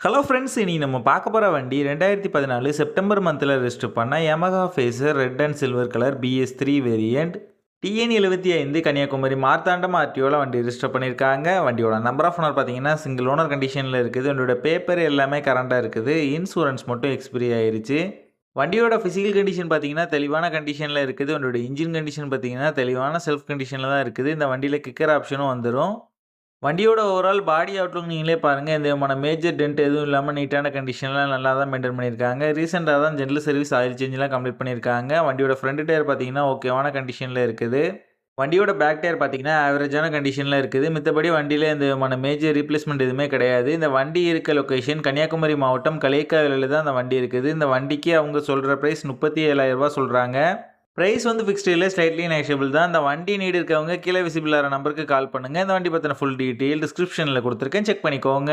Hello friends, இனி நம்ம பார்க்க போகிற வண்டி 2014 செப்டம்பர் மந்தில் ரெஜிஸ்டர் பண்ண Yamaha Fazer red and silver colour BS3 variant TN 75 Kanyakumari Marthandam ஆர்டிஓவில் வண்டி ரெஜிஸ்டர் பண்ணியிருக்காங்க. வண்டியோட நம்பர் ஆஃப் ஓனர் பார்த்தீங்கன்னா சிங்கிள் ஓனர் கண்டிஷனில் இருக்குது. வண்டியோட பேப்பர் எல்லாமே கரண்டாக இருக்குது. இன்சூரன்ஸ் மட்டும் எக்ஸ்பிரி ஆயிருச்சு. வண்டியோட ஃபிசிக்கல் கண்டிஷன் பார்த்தீங்கன்னா தெளிவான கண்டிஷனில் இருக்குது. வண்டியோட இன்ஜின் கண்டிஷன் பார்த்தீங்கன்னா தெளிவான செல்ஃப் கண்டிஷனில் தான் இருக்குது. இந்த வண்டியில் கிக்கர் ஆப்ஷனும் வந்துடும். வண்டியோட ஓவரால் பாடி அவுட்லுக் நீங்களே பாருங்கள். எந்த விதமான மேஜர் டென்ட் எதுவும் இல்லாமல் நீட்டான கண்டிஷன்லாம் நல்லா தான் மெயின்டைன் பண்ணியிருக்காங்க. ரீசெண்டாக தான் ஜென்ரல் சர்வீஸ் ஆயில் சேஞ்செலாம் கம்ப்ளீட் பண்ணியிருக்காங்க. வண்டியோட ஃப்ரண்ட் டயர் பார்த்தீங்கன்னா ஓகேவான கண்டிஷனில் இருக்குது. வண்டியோட பேக் டயர் பார்த்தீங்கன்னா ஆவரேஜான கண்டிஷனில் இருக்குது. மித்தபடி வண்டியில் எந்த விதமான மேஜர் ரீப்ளேஸ்மெண்ட் எதுவுமே கிடையாது. இந்த வண்டி இருக்க லொக்கேஷன் கன்னியாகுமரி மாவட்டம் களியக்காவிலில் தான் அந்த வண்டி இருக்குது. இந்த வண்டிக்கு அவங்க சொல்கிற ப்ரைஸ் 37,000 ரூபா சொல்கிறாங்க. ப்ரைஸ் வந்து ஃபிக்ஸ்டு இல்லை, ஸ்லைட்லி நெகோஷியபிள் தான். இந்த வண்டி நீடு இருக்கவங்க கீழே விசிபிள் ஆகிற நம்பருக்கு கால் பண்ணுங்கள். இந்த வண்டி பற்றின ஃபுல் டீட்டெயில் டிஸ்கிரிப்ஷனில் கொடுத்துருக்கேன், செக் பண்ணிக்கோங்க.